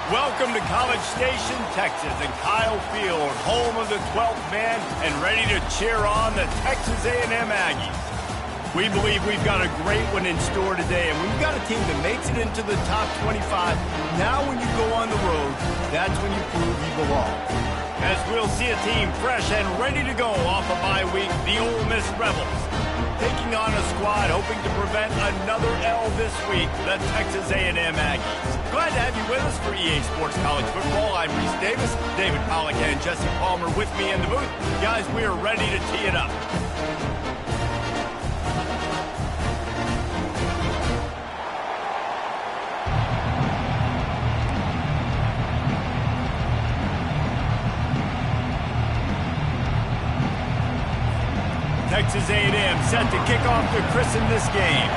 Welcome to College Station, Texas, and Kyle Field, home of the 12th man, and ready to cheer on the Texas A&M Aggies. We believe we've got a great one in store today, and we've got a team that makes it into the top 25. Now when you go on the road, that's when you prove you belong. As we'll see a team fresh and ready to go off a bye week, the Ole Miss Rebels. Taking on a squad hoping to prevent another L this week, the Texas A&M Aggies. Glad to have you with us for EA Sports College Football. I'm Reese Davis, David Pollack, and Jesse Palmer with me in the booth. Guys, we are ready to tee it up. Texas A&M set to kick off to christen this game.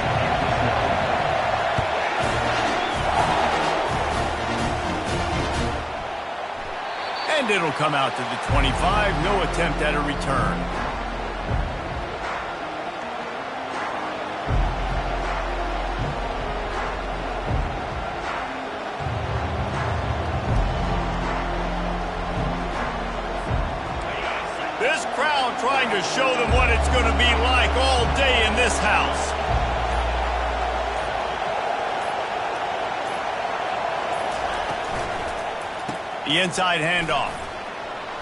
And it'll come out to the 25. No attempt at a return. This crowd trying to show them what it's going to be like all day in this house. The inside handoff.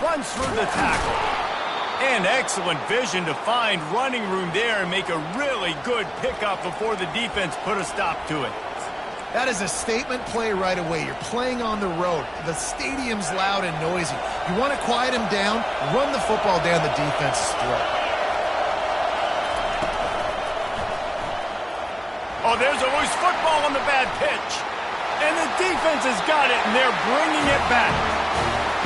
Runs through the tackle. And excellent vision to find running room there and make a really good pickup before the defense put a stop to it. That is a statement play right away. You're playing on the road. The stadium's loud and noisy. You want to quiet him down, run the football down the defense's throat. Oh, there's a loose football on the bad pitch. And the defense has got it, and they're bringing it back.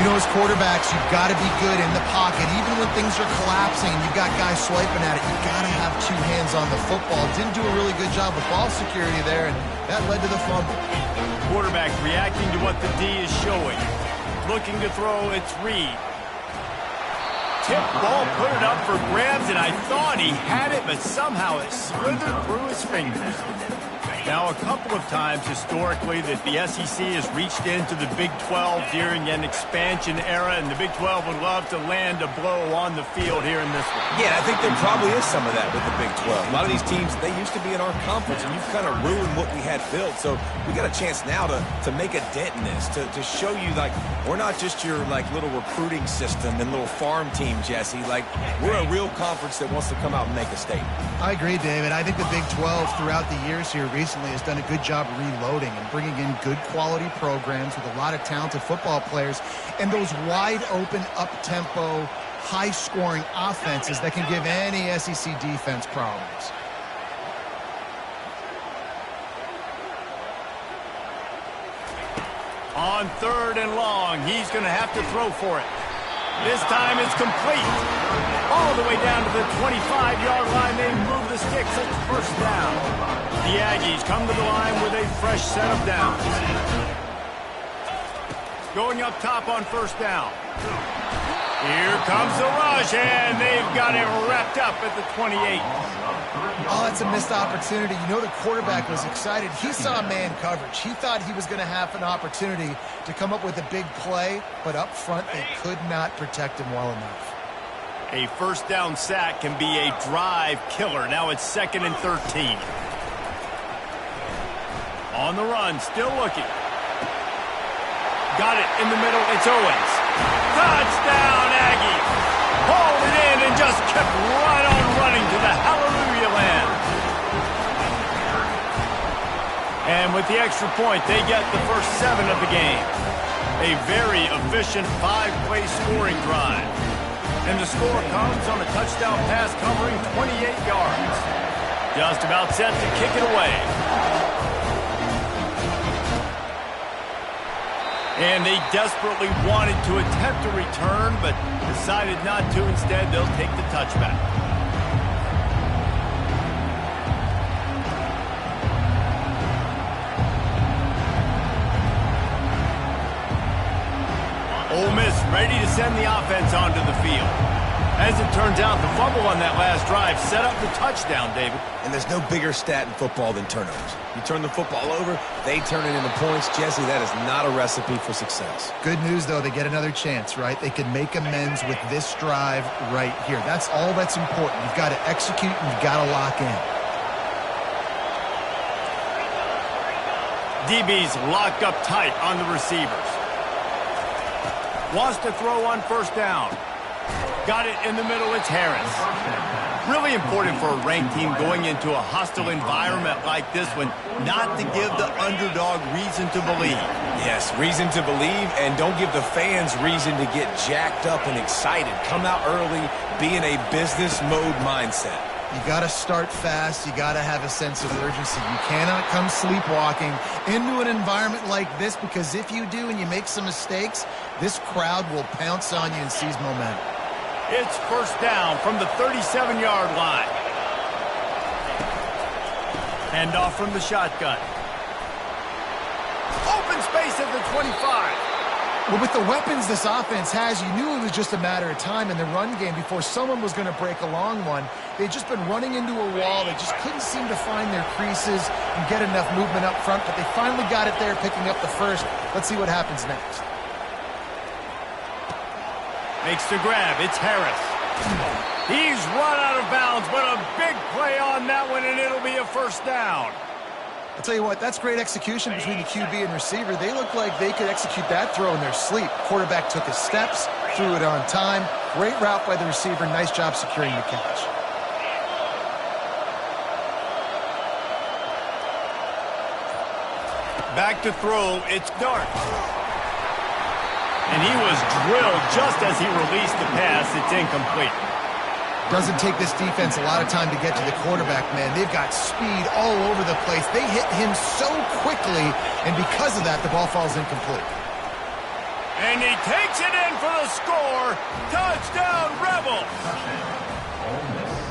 You know, as quarterbacks, you've got to be good in the pocket. Even when things are collapsing and you've got guys swiping at it, you've got to have two hands on the football. Didn't do a really good job with ball security there, and that led to the fumble. Quarterback reacting to what the D is showing. Looking to throw, it's Reed. Tip ball, put it up for grabs, and I thought he had it, but somehow it slithered through his fingers. Now, a couple of times historically that the SEC has reached into the Big 12 during an expansion era, and the Big 12 would love to land a blow on the field here in this one. Yeah, I think there probably is some of that with the Big 12. A lot of these teams, they used to be in our conference, and you've kind of ruined what we had built. So we got a chance now to make a dent in this, to show you, like, we're not just your, like, little recruiting system and little farm team, Jesse. Like, we're a real conference that wants to come out and make a statement. I agree, David. I think the Big 12 throughout the years here recently has done a good job reloading and bringing in good quality programs with a lot of talented football players and those wide open, up-tempo, high-scoring offenses that can give any SEC defense problems. On 3rd and long, he's going to have to throw for it. This time it's complete. All the way down to the 25-yard line. They move the sticks. It's first down. The Aggies come to the line with a fresh set of downs. Going up top on first down. Here comes the rush, and they've got it wrapped up at the 28. Oh, that's a missed opportunity. You know, the quarterback was excited. He saw man coverage. He thought he was going to have an opportunity to come up with a big play, but up front they could not protect him well enough. A first down sack can be a drive killer. Now it's 2nd and 13. On the run, still looking. Got it in the middle. It's Owens. Touchdown, Aggies. Hauled it in and just kept right on running to the hallelujah land. And with the extra point, they get the first 7 of the game. A very efficient 5-play scoring drive. And the score comes on a touchdown pass covering 28 yards. Just about set to kick it away. And they desperately wanted to attempt a return, but decided not to. Instead, they'll take the touchback. Ole Miss ready to send the offense onto the field. As it turns out, the fumble on that last drive set up the touchdown, David. And there's no bigger stat in football than turnovers. You turn the football over, they turn it into points. Jesse, that is not a recipe for success. Good news, though, they get another chance, right? They can make amends with this drive right here. That's all that's important. You've got to execute and you've got to lock in. DB's locked up tight on the receivers. Wants to throw on first down. Got it in the middle, it's Harris. Really important for a ranked team going into a hostile environment like this one, not to give the underdog reason to believe. Yes, reason to believe, and don't give the fans reason to get jacked up and excited. Come out early, be in a business mode mindset. You got to start fast. You got to have a sense of urgency. You cannot come sleepwalking into an environment like this, because if you do and you make some mistakes, this crowd will pounce on you and seize momentum. It's first down from the 37-yard line. Handoff from the shotgun. Open space at the 25. Well, with the weapons this offense has, you knew it was just a matter of time in the run game before someone was going to break a long one. They'd just been running into a wall. They just couldn't seem to find their creases and get enough movement up front, but they finally got it there, picking up the first. Let's see what happens next. Makes the grab. It's Harris. He's run out of bounds, but a big play on that one, and it'll be a first down. I'll tell you what, that's great execution between the QB and receiver. They look like they could execute that throw in their sleep. Quarterback took his steps, threw it on time. Great route by the receiver. Nice job securing the catch. Back to throw. It's Dart. And he was drilled just as he released the pass. It's incomplete. Doesn't take this defense a lot of time to get to the quarterback, man. They've got speed all over the place. They hit him so quickly, and because of that, the ball falls incomplete. And he takes it in for the score. Touchdown, Rebels!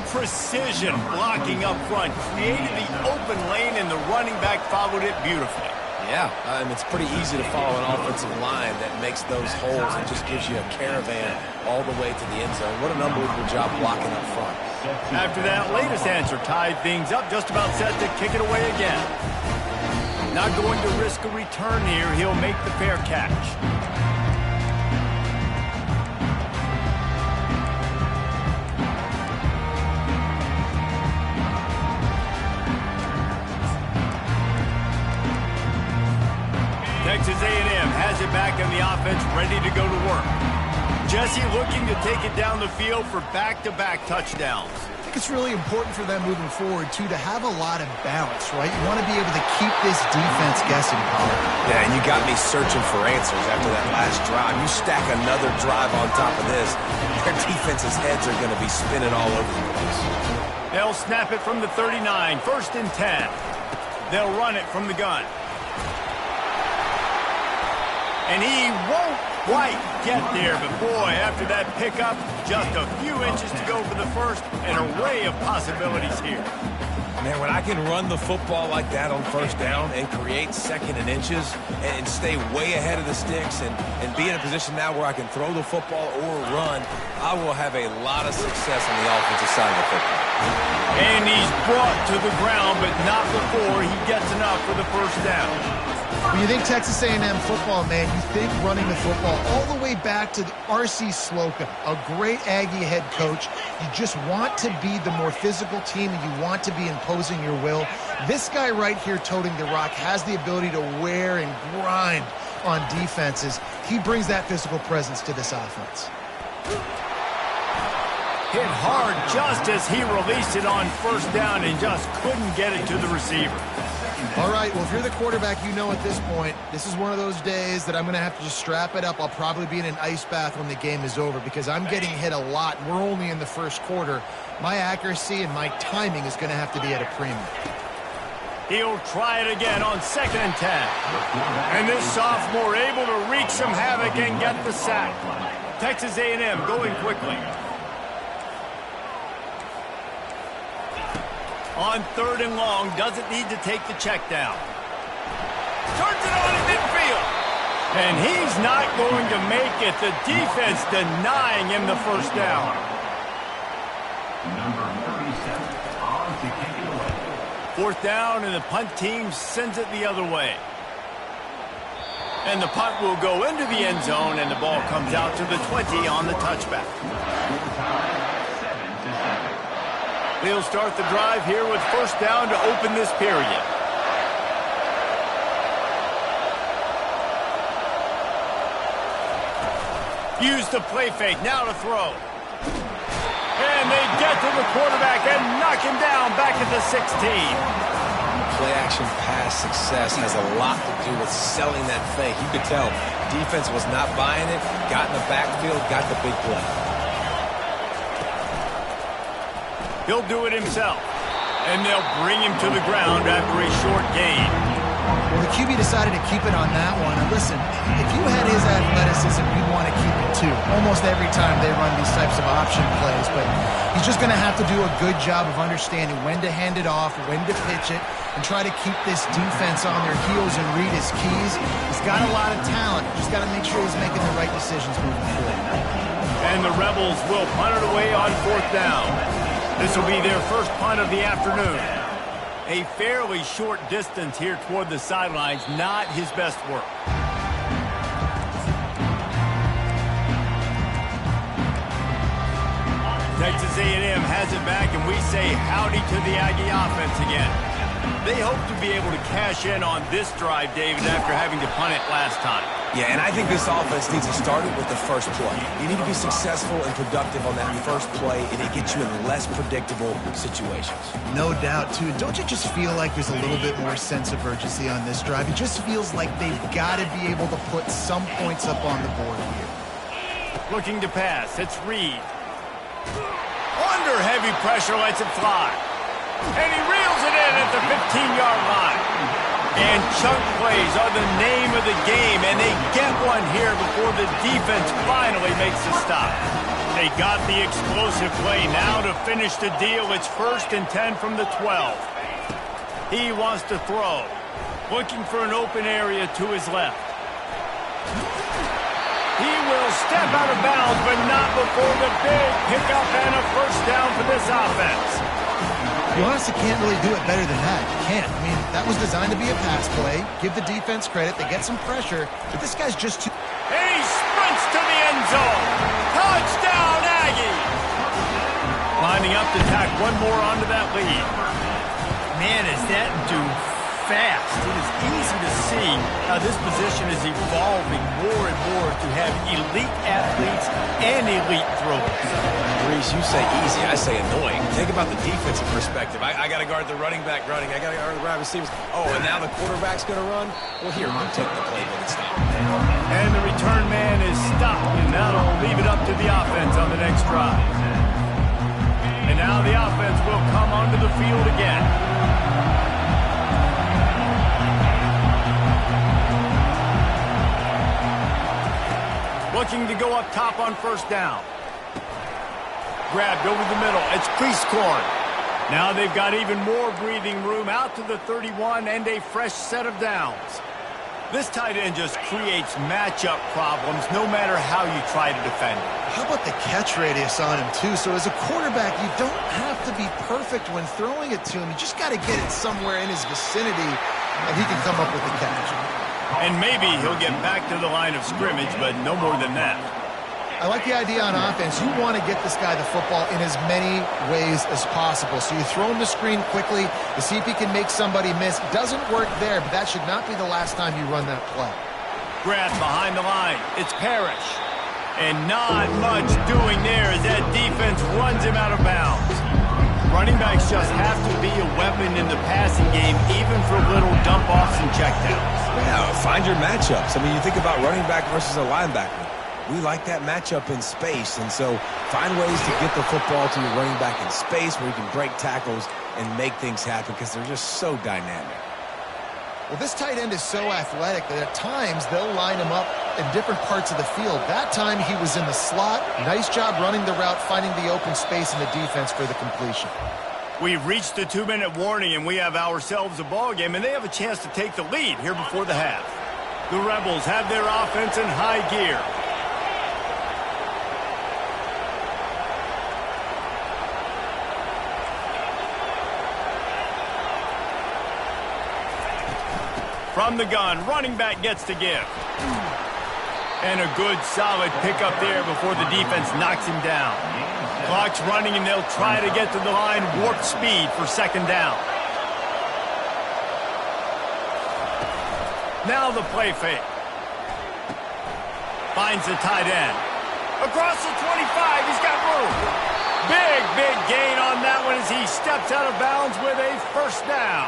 Precision blocking up front. Created the open lane, and the running back followed it beautifully. Yeah, it's pretty easy to follow an offensive line that makes those holes and just gives you a caravan all the way to the end zone. What an unbelievable job blocking up front. After that latest answer tied things up, just about set to kick it away again. Not going to risk a return here. He'll make the fair catch. Texas A&M has it back in the offense, ready to go to work. Jesse looking to take it down the field for back-to-back touchdowns. I think it's really important for them moving forward, too, to have a lot of balance, right? You want to be able to keep this defense guessing, Colin. Yeah, and you got me searching for answers after that last drive. You stack another drive on top of this, their defense's heads are going to be spinning all over the place. They'll snap it from the 39, 1st and 10. They'll run it from the gun. And he won't quite get there, but boy, after that pickup, just a few inches to go for the first. An array of possibilities here. Man, when I can run the football like that on first down and create second and inches and stay way ahead of the sticks and be in a position now where I can throw the football or run, I will have a lot of success on the offensive side of the football. And he's brought to the ground, but not before he gets enough for the first down. When you think Texas A&M football, man, you think running the football all the way back to R.C. Slocum, a great Aggie head coach. You just want to be the more physical team, and you want to be imposing your will. This guy right here toting the rock has the ability to wear and grind on defenses. He brings that physical presence to this offense. Hit hard just as he released it on first down and just couldn't get it to the receiver. All right, well, if you're the quarterback, you know at this point, this is one of those days that I'm going to have to just strap it up. I'll probably be in an ice bath when the game is over because I'm getting hit a lot, and we're only in the first quarter. My accuracy and my timing is going to have to be at a premium. He'll try it again on 2nd and 10. And this sophomore able to wreak some havoc and get the sack. Texas A&M going quickly. On 3rd and long, doesn't need to take the check down. Turns it on in midfield. And he's not going to make it. The defense denying him the first down. Number 37 on to kick it away. 4th down, and the punt team sends it the other way. And the punt will go into the end zone, and the ball comes out to the 20 on the touchback. They'll start the drive here with 1st down to open this period. Use the play fake, now to throw. And they get to the quarterback and knock him down back at the 16. Play-action pass success has a lot to do with selling that fake. You could tell defense was not buying it, got in the backfield, got the big play. He'll do it himself. And they'll bring him to the ground after a short gain. Well, the QB decided to keep it on that one. And listen, if you had his athleticism, you'd want to keep it too. Almost every time they run these types of option plays. But he's just going to have to do a good job of understanding when to hand it off, when to pitch it, and try to keep this defense on their heels and read his keys. He's got a lot of talent. Just got to make sure he's making the right decisions moving forward. And the Rebels will punt it away on 4th down. This will be their first punt of the afternoon. A fairly short distance here toward the sidelines, not his best work. Texas A&M has it back, and we say howdy to the Aggie offense again. They hope to be able to cash in on this drive, David, after having to punt it last time. Yeah, and I think this offense needs to start it with the first play. You need to be successful and productive on that first play, and it gets you in less predictable situations. No doubt, too. Don't you just feel like there's a little bit more sense of urgency on this drive? It just feels like they've got to be able to put some points up on the board here. Looking to pass. It's Reed. Under heavy pressure, lets it fly. And he reels it in at the 15-yard line. And chunk plays are the name of the game, and they get one here before the defense finally makes the stop. They got the explosive play. Now to finish the deal, it's 1st and 10 from the 12. He wants to throw. Looking for an open area to his left. He will step out of bounds, but not before the big pickup and a 1st down for this offense. You honestly can't really do it better than that. You can't. I mean, that was designed to be a pass play. Give the defense credit. They get some pressure, but this guy's just too... And he sprints to the end zone. Touchdown, Aggies! Lining up to tack one more onto that lead. Man, is that dude fast. It is easy to see how this position is evolving more and more to have elite athletes and elite throwers. Reese, you say easy, I say annoying. Think about the defensive perspective. I got to guard the running back running. I got to guard the wide receivers. Oh, and now the quarterback's going to run? Well, here, we'll take the playbook and stop. And the return man is stopped, and that'll leave it up to the offense on the next drive. And now the offense will come onto the field again. Looking to go up top on 1st down. Grabbed over the middle. It's Priestcorn. Now they've got even more breathing room out to the 31 and a fresh set of downs. This tight end just creates matchup problems no matter how you try to defend it. How about the catch radius on him, too? So as a quarterback, you don't have to be perfect when throwing it to him. You just got to get it somewhere in his vicinity, and he can come up with the catch. And maybe he'll get back to the line of scrimmage, but no more than that. I like the idea on offense. You want to get this guy the football in as many ways as possible. So you throw him the screen quickly to see if he can make somebody miss. Doesn't work there, but that should not be the last time you run that play. Grabbed behind the line. It's Parrish. And not much doing there as that defense runs him out of bounds. Running back just have to be a weapon in the passing game, even for little dump-offs and checkdowns. Yeah, find your matchups. I mean, you think about running back versus a linebacker. We like that matchup in space, and so find ways to get the football to your running back in space where you can break tackles and make things happen because they're just so dynamic. Well, this tight end is so athletic that at times they'll line him up in different parts of the field. That time he was in the slot. Nice job running the route, finding the open space in the defense for the completion. We've reached the 2-minute warning, and we have ourselves a ball game, and they have a chance to take the lead here before the half. The Rebels have their offense in high gear. From the gun, running back gets to give. And a good, solid pickup there before the defense knocks him down. Clock's running, and they'll try to get to the line, warp speed for second down. Now the play fake. Finds the tight end. Across the 25, he's got room. Big gain on that one as he steps out of bounds with a first down.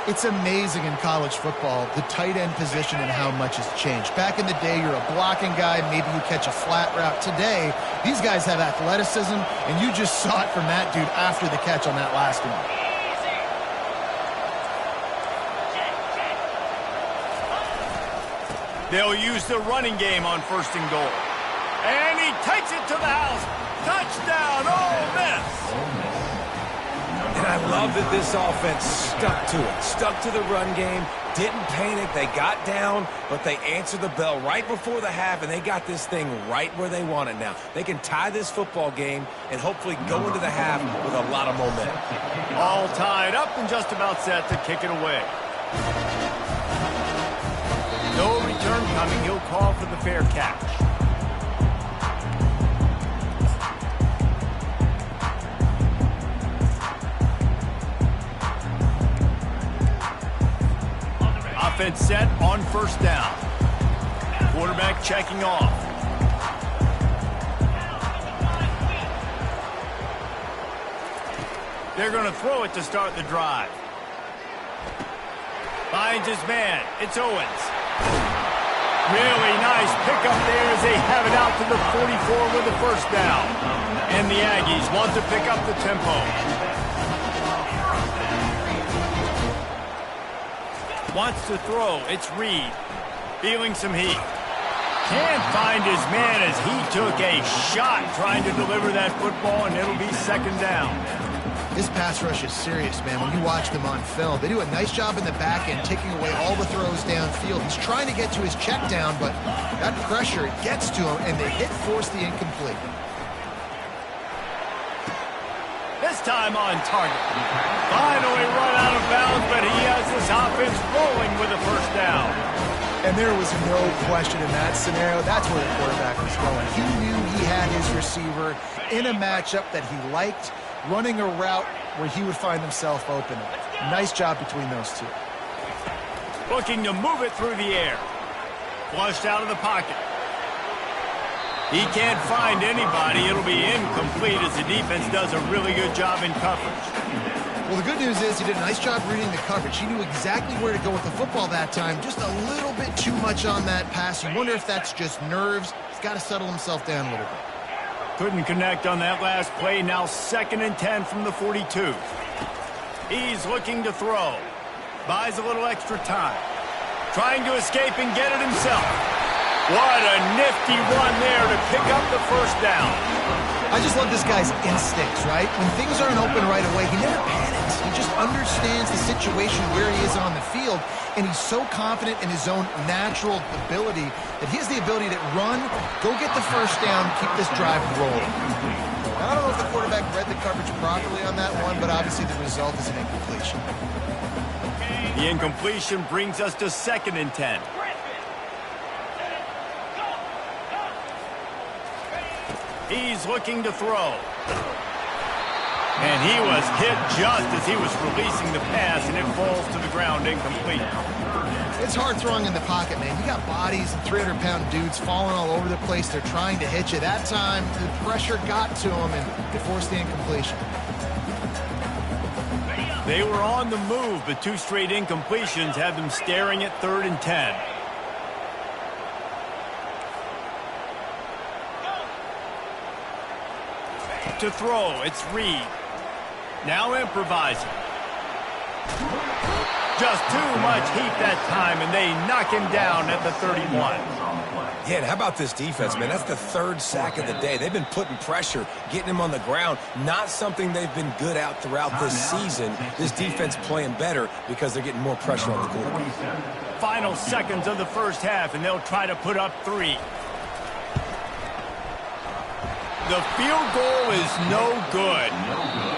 It's amazing in college football, the tight end position and how much has changed. Back in the day, you're a blocking guy, maybe you catch a flat route. Today, these guys have athleticism, and you just saw it from that dude after the catch on that last one. They'll use the running game on 1st and goal. And he takes it to the house. Touchdown, Ole Miss! And I love that this offense stuck to it, stuck to the run game, didn't panic. They got down, but they answered the bell right before the half, and they got this thing right where they want it now. They can tie this football game and hopefully go into the half with a lot of momentum. All tied up and just about set to kick it away. No return coming. He'll call for the fair catch. Offense set on 1st down. Quarterback checking off. They're going to throw it to start the drive. Finds his man. It's Owens. Really nice pickup there as they have it out to the 44 with the first down. And the Aggies want to pick up the tempo. Wants to throw. It's Reed. Feeling some heat. Can't find his man as he took a shot trying to deliver that football, and it'll be second down. This pass rush is serious, man. When you watch them on film, they do a nice job in the back end, taking away all the throws downfield. He's trying to get to his check down, but that pressure gets to him, and the hit forced the incomplete. This time on target. Finally run out of bounds, but he has this offense rolling with a first down. And there was no question in that scenario. That's where the quarterback was going. He knew he had his receiver in a matchup that he liked, running a route where he would find himself open. Nice job between those two. Looking to move it through the air. Flushed out of the pocket. He can't find anybody. It'll be incomplete as the defense does a really good job in coverage. Well, the good news is he did a nice job reading the coverage. He knew exactly where to go with the football that time. Just a little bit too much on that pass. You wonder if that's just nerves. He's got to settle himself down a little bit. Couldn't connect on that last play. Now 2nd and 10 from the 42. He's looking to throw. Buys a little extra time. Trying to escape and get it himself. What a nifty run there to pick up the first down. I just love this guy's instincts, right? When things aren't open right away, he never panics. He just understands the situation where he is on the field, and he's so confident in his own natural ability that he has the ability to run, go get the first down, keep this drive rolling. Now, I don't know if the quarterback read the coverage properly on that one, but obviously the result is an incompletion. The incompletion brings us to 2nd and 10. He's looking to throw. And he was hit just as he was releasing the pass, and it falls to the ground incomplete. It's hard throwing in the pocket, man. You got bodies and 300-pound dudes falling all over the place. They're trying to hit you. That time, the pressure got to him, and it forced the incompletion. They were on the move, but 2 straight incompletions have them staring at 3rd and 10. To throw, it's Reed. Now improvising. Just too much heat that time, and they knock him down at the 31. Yeah, and how about this defense, man? That's the 3rd sack of the day. They've been putting pressure, getting him on the ground. Not something they've been good at throughout this season. This defense playing better because they're getting more pressure on the quarterback. Final seconds of the first half, and they'll try to put up 3. The field goal is no good.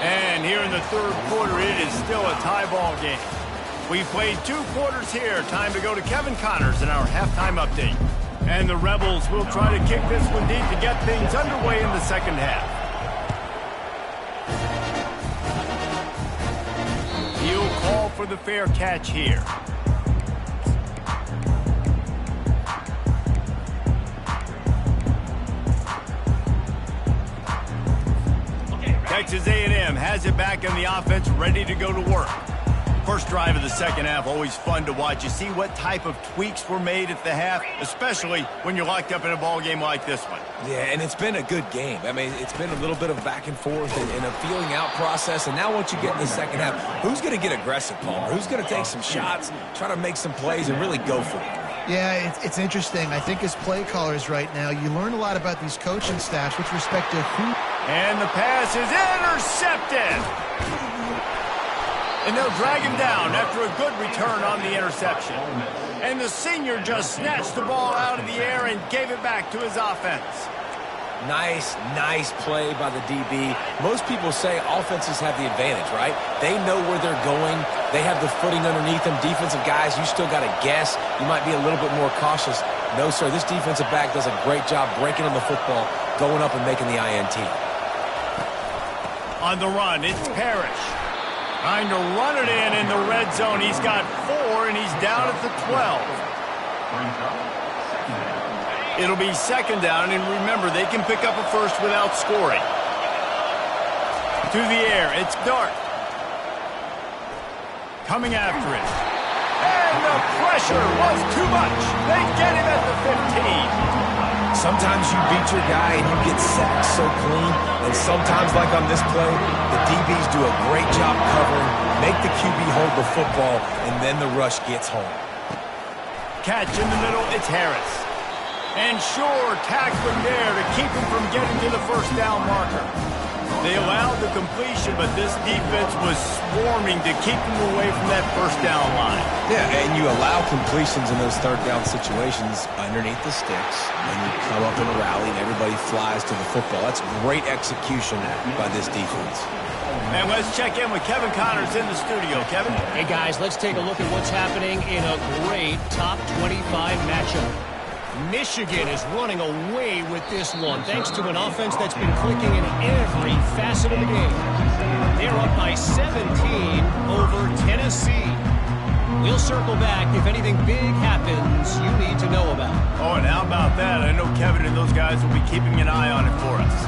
And here in the 3rd quarter, it is still a tie ball game. We've played 2 quarters here. Time to go to Kevin Connors in our halftime update. And the Rebels will try to kick this one deep to get things underway in the second half. He'll call for the fair catch here. Texas A&M has it back in the offense, ready to go to work. First drive of the second half, always fun to watch. You see what type of tweaks were made at the half, especially when you're locked up in a ball game like this one. Yeah, and it's been a good game. I mean, it's been a little bit of back and forth and a feeling out process. And now once you get in the second half, who's going to get aggressive, Palmer? Who's going to take some shots, try to make some plays, and really go for it? Yeah, it's interesting. I think as play callers right now, you learn a lot about these coaching staffs with respect to who... And the pass is intercepted. And they'll drag him down after a good return on the interception. And the senior just snatched the ball out of the air and gave it back to his offense. Nice play by the DB. Most people say offenses have the advantage, right? They know where they're going. They have the footing underneath them. Defensive guys, you still got to guess. You might be a little bit more cautious. No, sir, this defensive back does a great job breaking in the football, going up and making the INT. On the run, it's Parrish. Trying to run it in the red zone. He's got 4, and he's down at the 12. It'll be second down, and remember, they can pick up a first without scoring. To the air, it's Dart. Coming after it. And the pressure was too much. They get him at the 15. Sometimes you beat your guy and you get sacked so clean, and sometimes, like on this play, the DBs do a great job covering, make the QB hold the football, and then the rush gets home. Catch in the middle, it's Harris. And sure, tackling there to keep him from getting to the first down marker. They allowed the completion, but this defense was swarming to keep them away from that first down line. Yeah, and you allow completions in those 3rd down situations underneath the sticks, and you come up in a rally and everybody flies to the football. That's great execution by this defense. And let's check in with Kevin Connors in the studio. Kevin? Hey, guys, let's take a look at what's happening in a great top 25 matchup. Michigan is running away with this one, thanks to an offense that's been clicking in every facet of the game. They're up by 17 over Tennessee. We'll circle back if anything big happens you need to know about. Oh, and how about that? I know Kevin and those guys will be keeping an eye on it for us.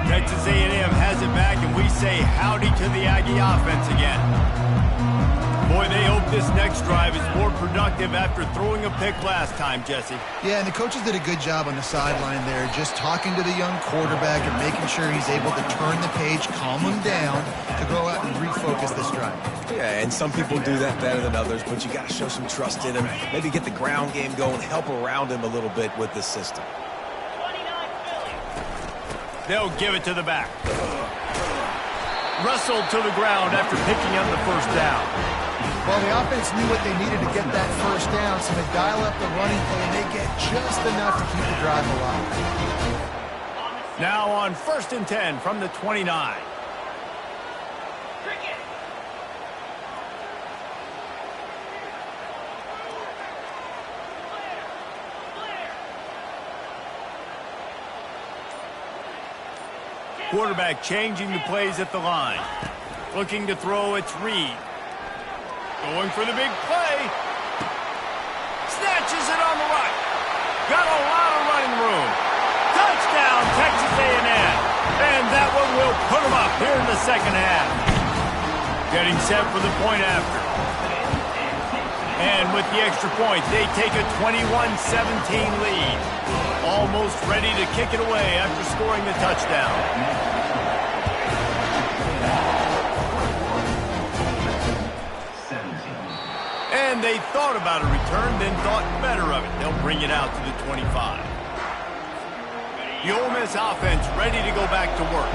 Texas A&M has it back, and we say howdy to the Aggie offense again. Boy, they hope this next drive is more productive after throwing a pick last time, Jesse. Yeah, and the coaches did a good job on the sideline there, just talking to the young quarterback and making sure he's able to turn the page, calm him down, to go out and refocus this drive. Yeah, and some people do that better than others, but you got to show some trust in him, maybe get the ground game going, help around him a little bit with this system. They'll give it to the back. Wrestled to the ground after picking up the first down. Well, the offense knew what they needed to get that first down, so they dial up the running play, and they get just enough to keep the drive alive. Now on 1st and 10 from the 29. Quarterback changing the plays at the line. Looking to throw, it's Reed. Going for the big play. Snatches it on the right. Got a lot of running room. Touchdown, Texas A&M. And that one will put them up here in the second half. Getting set for the point after. And with the extra point, they take a 21-17 lead. Almost ready to kick it away after scoring the touchdown. And they thought about a return, then thought better of it. They'll bring it out to the 25. The Ole Miss offense ready to go back to work.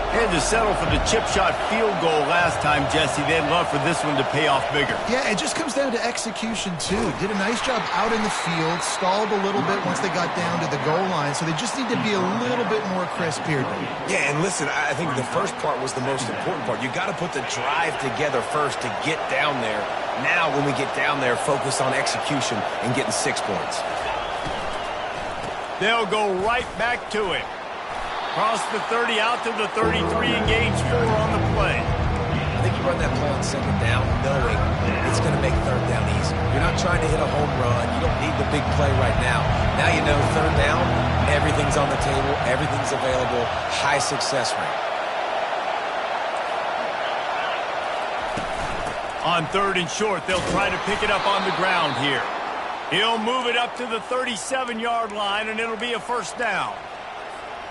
Had to settle for the chip shot field goal last time, Jesse. They'd love for this one to pay off bigger. Yeah, it just comes down to execution, too. Did a nice job out in the field, stalled a little bit once they got down to the goal line, so they just need to be a little bit more crisp here. Yeah, and listen, I think the first part was the most important part. You got to put the drive together first to get down there. Now, when we get down there, focus on execution and getting 6 points. They'll go right back to it. Cross the 30 out to the 33 and gains 4 on the play. I think you run that play on second down knowing it's going to make third down easy. You're not trying to hit a home run. You don't need the big play right now. Now you know third down, everything's on the table, everything's available, high success rate. On third and short, they'll try to pick it up on the ground here. He'll move it up to the 37-yard line, and it'll be a first down.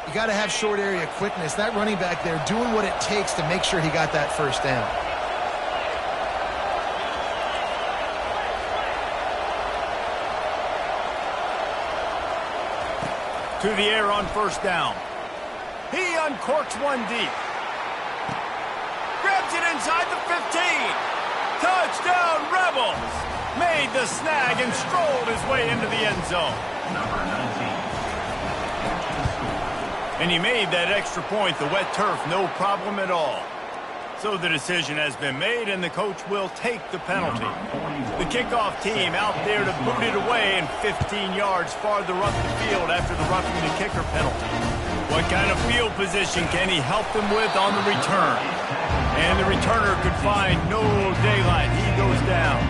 You got to have short area quickness. That running back there doing what it takes to make sure he got that first down. To the air on first down. He uncorks one deep. Grabs it inside the 15. Touchdown, Rebels! Made the snag and strolled his way into the end zone. Number 19. And he made that extra point, the wet turf, no problem at all. So the decision has been made, and the coach will take the penalty. The kickoff team out there to boot it away and 15 yards farther up the field after the roughing the kicker penalty. What kind of field position can he help them with on the return? And the returner could find no daylight. He goes down.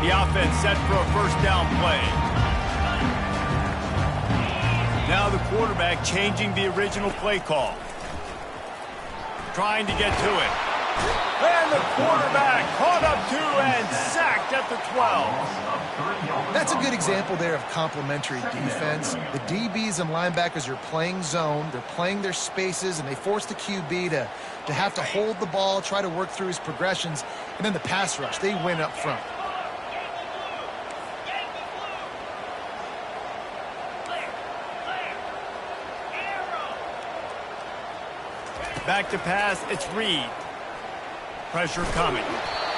The offense set for a first down play. Now the quarterback changing the original play call. Trying to get to it. And the quarterback caught up to and sacked at the 12. That's a good example there of complementary defense. The DBs and linebackers are playing zone. They're playing their spaces, and they force the QB to have to hold the ball, try to work through his progressions. And then the pass rush, they win up front. Back to pass, it's Reed. Pressure coming.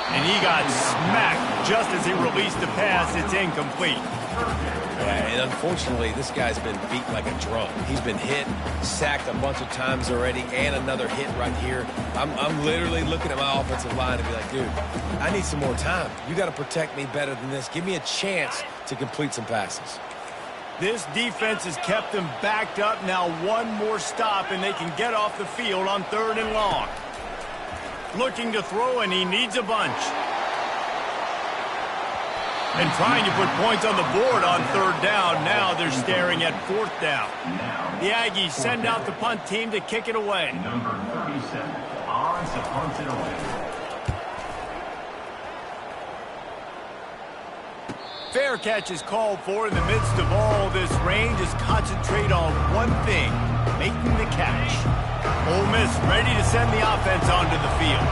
And he got smacked just as he released the pass. It's incomplete. Yeah, and unfortunately, this guy's been beat like a drum. He's been hit, sacked a bunch of times already, and another hit right here. I'm literally looking at my offensive line and be like, dude, I need some more time. You got to protect me better than this. Give me a chance to complete some passes. This defense has kept them backed up. Now one more stop, and they can get off the field on third and long. Looking to throw, and he needs a bunch. And trying to put points on the board on third down. Now they're staring at fourth down. The Aggies send out the punt team to kick it away. Number 37. Odds to punt it away. Fair catch is called for in the midst of all this rain. Just concentrate on one thing, making the catch. Ole Miss ready to send the offense onto the field.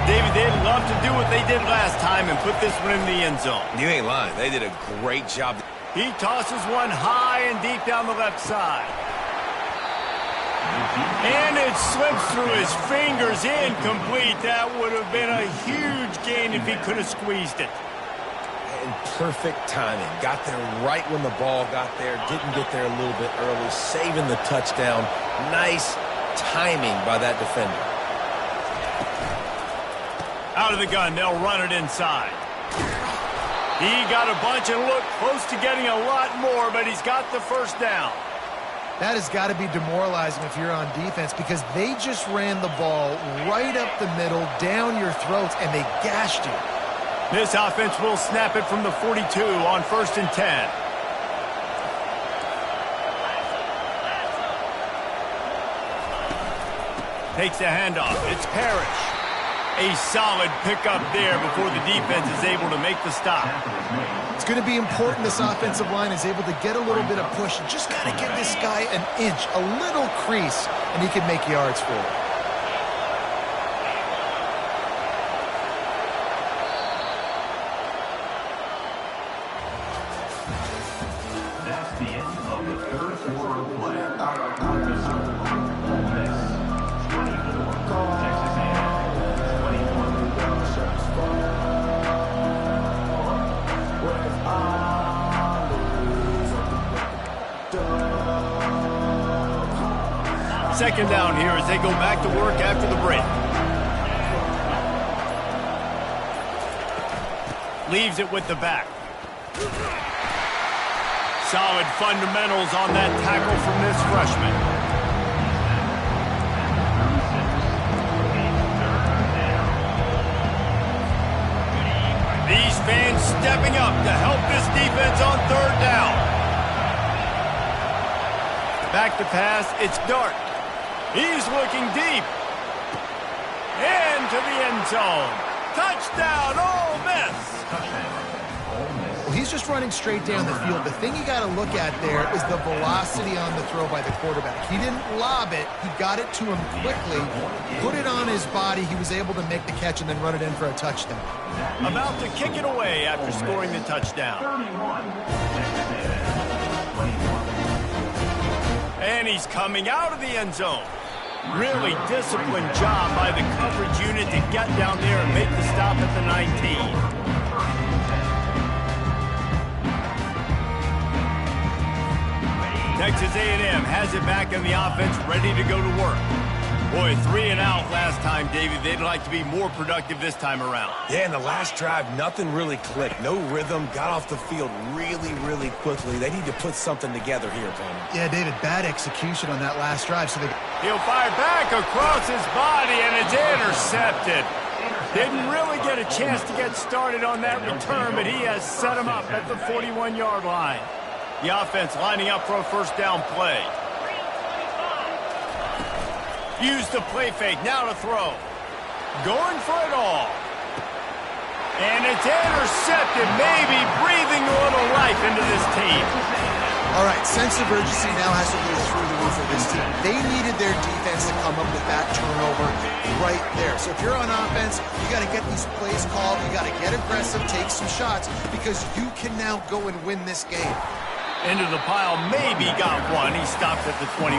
David, they'd love to do what they did last time and put this one in the end zone. You ain't lying. They did a great job. He tosses one high and deep down the left side. And it slips through his fingers, incomplete. That would have been a huge gain if he could have squeezed it. And perfect timing. Got there right when the ball got there. Didn't get there a little bit early. Saving the touchdown. Nice timing by that defender. Out of the gun, they'll run it inside. He got a bunch and looked close to getting a lot more, but he's got the first down. That has got to be demoralizing if you're on defense, because they just ran the ball right up the middle, down your throats, and they gashed you. This offense will snap it from the 42 on 1st and 10. Takes the handoff. It's Parrish. A solid pickup there before the defense is able to make the stop. It's going to be important this offensive line is able to get a little bit of push. Just got to give this guy an inch, a little crease, and he can make yards for it. That's the end of the third quarter of play. The score, Ole Miss 24, Texas A&M 21. Second down here as they go back to work after the break. Leaves it with the back. Solid fundamentals on that tackle from this freshman. These fans stepping up to help this defense on third down. Back to pass, it's Dart. He's looking deep. Into the end zone. Touchdown, Ole Miss. Well, he's just running straight down the field. The thing you got to look at there is the velocity on the throw by the quarterback. He didn't lob it. He got it to him quickly, put it on his body. He was able to make the catch and then run it in for a touchdown. About to kick it away after scoring the touchdown. 31. And he's coming out of the end zone. Really disciplined job by the coverage unit to get down there and make the stop at the 19. Texas A&M has it back in the offense, ready to go to work. Boy, 3 and out last time, David. They'd like to be more productive this time around. Yeah, in the last drive, nothing really clicked. No rhythm, got off the field really quickly. They need to put something together here, Palmer. Yeah, David, bad execution on that last drive. So He'll fire back across his body, and it's intercepted. Didn't really get a chance to get started on that return, but he has set him up at the 41-yard line. The offense lining up for a first down play. Use the play fake, now to throw. Going for it all. And it's intercepted, maybe breathing a little life into this team. all right, sense of urgency now has to go through the roof of this team. They needed their defense to come up with that turnover right there. So if you're on offense, you got to get these plays called. You got to get aggressive, take some shots, because you can now go and win this game. Into the pile, maybe got one. He stopped at the 21.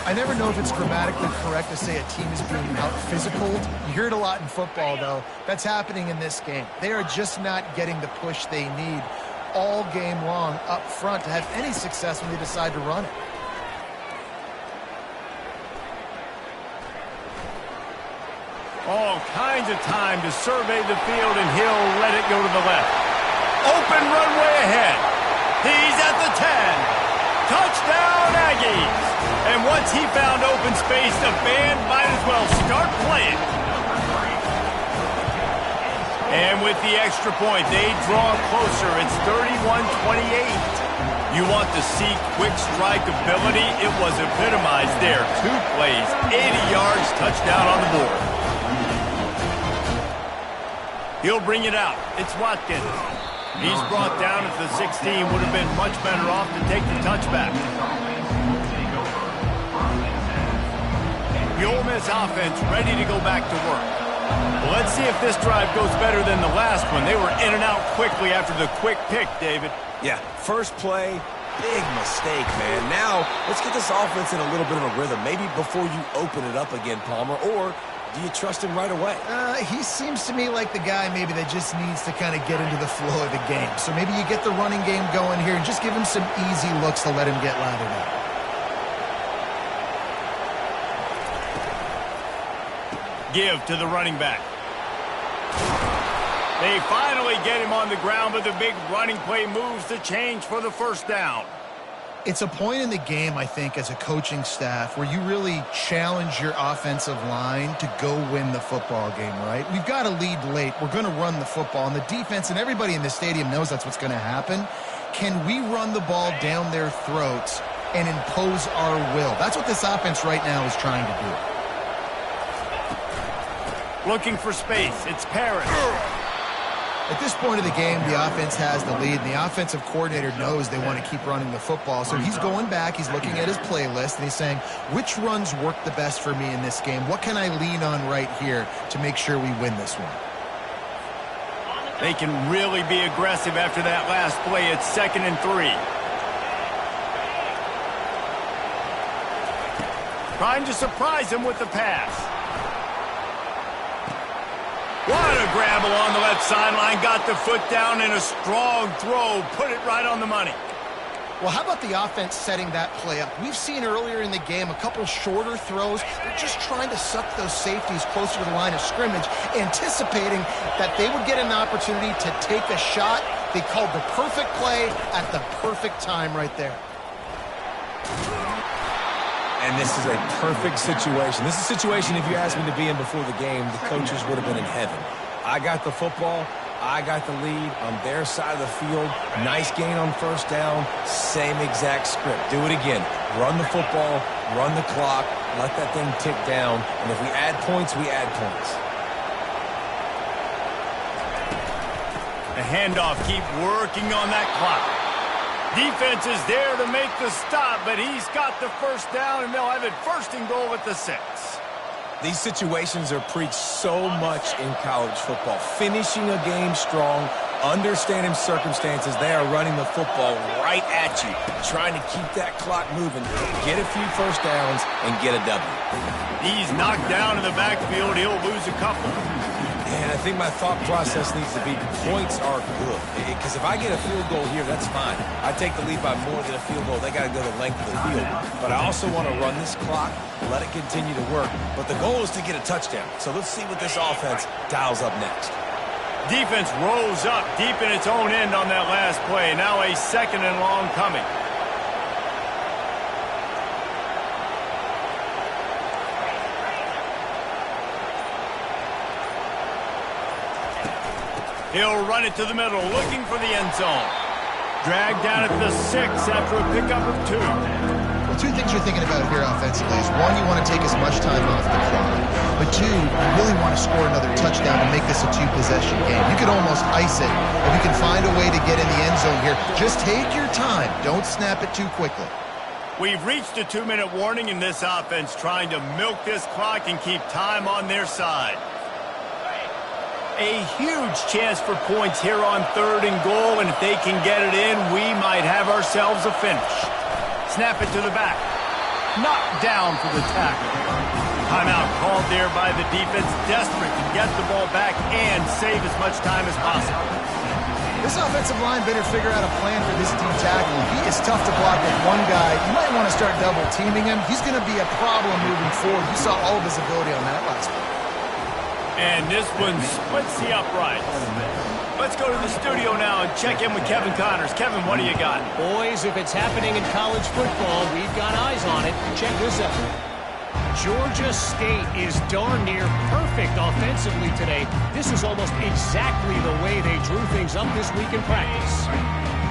I never know if it's grammatically correct to say a team is being out-physicaled. You hear it a lot in football, though. That's happening in this game. They are just not getting the push they need all game long up front to have any success when they decide to run it. All kinds of time to survey the field, and he'll let it go to the left. Open runway ahead. He's at the 10. Touchdown, Aggies. And once he found open space, the band might as well start playing. And with the extra point, they draw closer. It's 31-28. You want to see quick strike ability? It was epitomized there. 2 plays, 80 yards, touchdown on the board. He'll bring it out. It's Watkins. He's brought down at the 16. Would have been much better off to take the touchback. The Ole Miss offense ready to go back to work. Well, let's see if this drive goes better than the last one. They were in and out quickly after the quick pick, David. Yeah, first play, big mistake, man. Now, let's get this offense in a little bit of a rhythm. Maybe before you open it up again, Palmer, or do you trust him right away? He seems to me like the guy maybe that just needs to kind of get into the flow of the game. So maybe you get the running game going here and just give him some easy looks to let him get lathered up. Give to the running back. They finally get him on the ground, but the big running play moves the change for the first down. It's a point in the game, I think, as a coaching staff where you really challenge your offensive line to go win the football game, right? We've got to lead late. We're going to run the football, and the defense and everybody in the stadium knows that's what's going to happen. Can we run the ball down their throats and impose our will? That's what this offense right now is trying to do. Looking for space. It's Parrish. At this point of the game, the offense has the lead, and the offensive coordinator knows they want to keep running the football. So he's going back, he's looking at his playlist, and he's saying, which runs work the best for me in this game? What can I lean on right here to make sure we win this one? They can really be aggressive after that last play. It's 2nd and 3. Trying to surprise him with the pass. What a grab along the left sideline. Got the foot down in a strong throw. Put it right on the money. Well, how about the offense setting that play up? We've seen earlier in the game a couple shorter throws. They're just trying to suck those safeties closer to the line of scrimmage, anticipating that they would get an opportunity to take a shot. They called the perfect play at the perfect time right there. And this is a perfect situation. This is a situation, if you asked me to be in before the game, the coaches would have been in heaven. I got the football. I got the lead on their side of the field. Nice gain on first down. Same exact script. Do it again. Run the football, run the clock, let that thing tick down. And if we add points, we add points. The handoff, keep working on that clock. Defense is there to make the stop, but he's got the first down, and they'll have it 1st and goal at the 6. These situations are preached so much in college football. Finishing a game strong, understanding circumstances. They are running the football right at you, trying to keep that clock moving, get a few first downs, and get a W. He's knocked down in the backfield. He'll lose a couple. And I think my thought process needs to be points are good. Because if I get a field goal here, that's fine. I take the lead by more than a field goal. They got to go the length of the field. But I also want to run this clock, let it continue to work. But the goal is to get a touchdown. So let's see what this offense dials up next. Defense rose up deep in its own end on that last play. Now a 2nd and long coming. He'll run it to the middle, looking for the end zone. Dragged down at the 6 after a pickup of 2. Well, 2 things you're thinking about here offensively is, 1, you want to take as much time off the clock. But 2, you really want to score another touchdown to make this a 2-possession game. You could almost ice it if you can find a way to get in the end zone here. Just take your time. Don't snap it too quickly. We've reached a 2-minute warning in this offense, trying to milk this clock and keep time on their side. A huge chance for points here on 3rd and goal, and if they can get it in, we might have ourselves a finish. Snap it to the back. Knocked down for the tackle. Timeout called there by the defense, desperate to get the ball back and save as much time as possible. This offensive line better figure out a plan for this deep tackle. He is tough to block with one guy. You might want to start double teaming him. He's going to be a problem moving forward. You saw all of his ability on that last one. And this one splits the uprights. Let's go to the studio now and check in with Kevin Connors. Kevin, what do you got? Boys, if it's happening in college football, we've got eyes on it. Check this out. Georgia State is darn near perfect offensively today. This is almost exactly the way they drew things up this week in practice.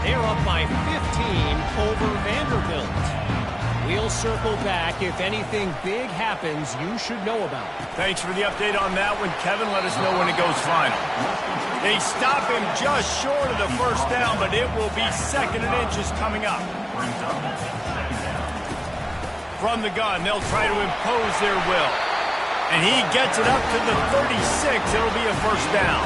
They're up by 15 over Vanderbilt. We'll circle back. If anything big happens, you should know about it. Thanks for the update on that one, Kevin. Let us know when it goes final. They stop him just short of the first down, but it will be 2nd and inches coming up. From the gun, they'll try to impose their will. And he gets it up to the 36. It'll be a first down.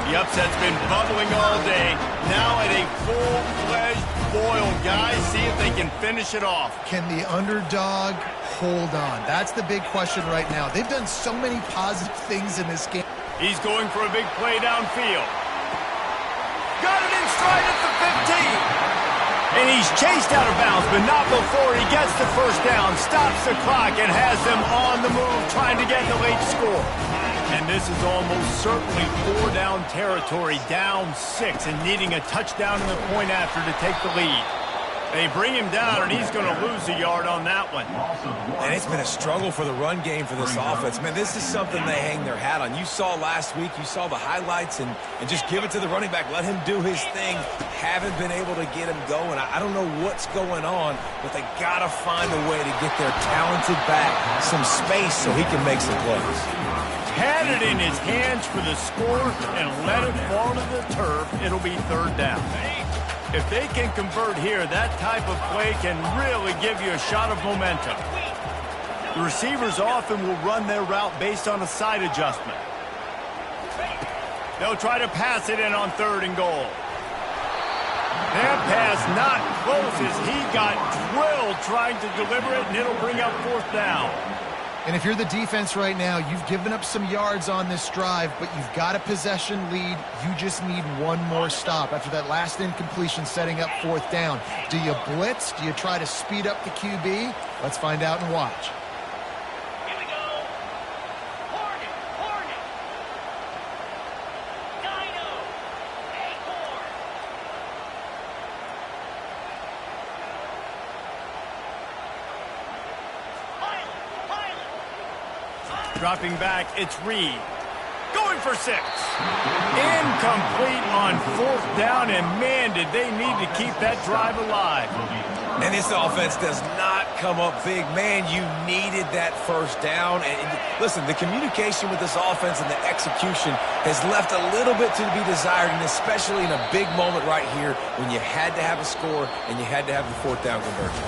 The upset's been bubbling all day. Now at a full-fledged boil, guys. See if they can finish it off. Can the underdog hold on? That's the big question right now. They've done so many positive things in this game. He's going for a big play downfield. Got it in stride at the 15. And he's chased out of bounds, but not before he gets the first down, stops the clock, and has them on the move, trying to get the late score. And this is almost certainly 4-down territory, down 6, and needing a touchdown in the point after to take the lead. They bring him down, and he's going to lose a yard on that one. And it's been a struggle for the run game for this offense. Man, this is something they hang their hat on. You saw last week, you saw the highlights, and just give it to the running back. Let him do his thing. Haven't been able to get him going. I don't know what's going on, but they got to find a way to get their talented back some space so he can make some plays. had it in his hands for the score and let it fall to the turf, it'll be third down. If they can convert here, that type of play can really give you a shot of momentum. The receivers often will run their route based on a side adjustment. They'll try to pass it in on 3rd and goal. That pass not close as he got drilled trying to deliver it, and it'll bring up 4th down. And if you're the defense right now, you've given up some yards on this drive, but you've got a possession lead. You just need one more stop after that last incompletion setting up 4th down. Do you blitz? Do you try to speed up the QB? Let's find out and watch. Here we go. Hornet. Dino. Acorn. Dropping back, it's Reed. Going for 6. Incomplete on 4th down, and man, did they need to keep that drive alive. And this offense does not come up big. Man, you needed that 1st down. And listen, the communication with this offense and the execution has left a little bit to be desired, and especially in a big moment right here when you had to have a score and you had to have the 4th down conversion.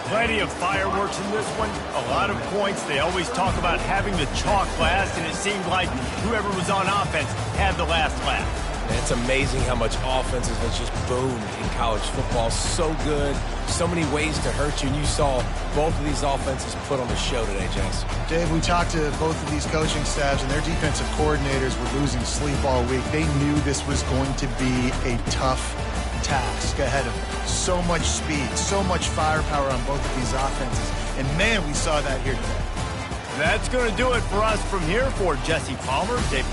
Plenty of fireworks in this one. A lot of points. They always talk about having the chalk last, and it seemed like whoever was on offense had the last laugh. And it's amazing how much offense has just boomed in college football. So good. So many ways to hurt you. And you saw both of these offenses put on the show today, Jess. Dave, we talked to both of these coaching staffs, and their defensive coordinators were losing sleep all week. They knew this was going to be a tough task ahead of them. So much speed, so much firepower on both of these offenses. And, man, we saw that here today. That's going to do it for us from here. For Jesse Palmer, Dave.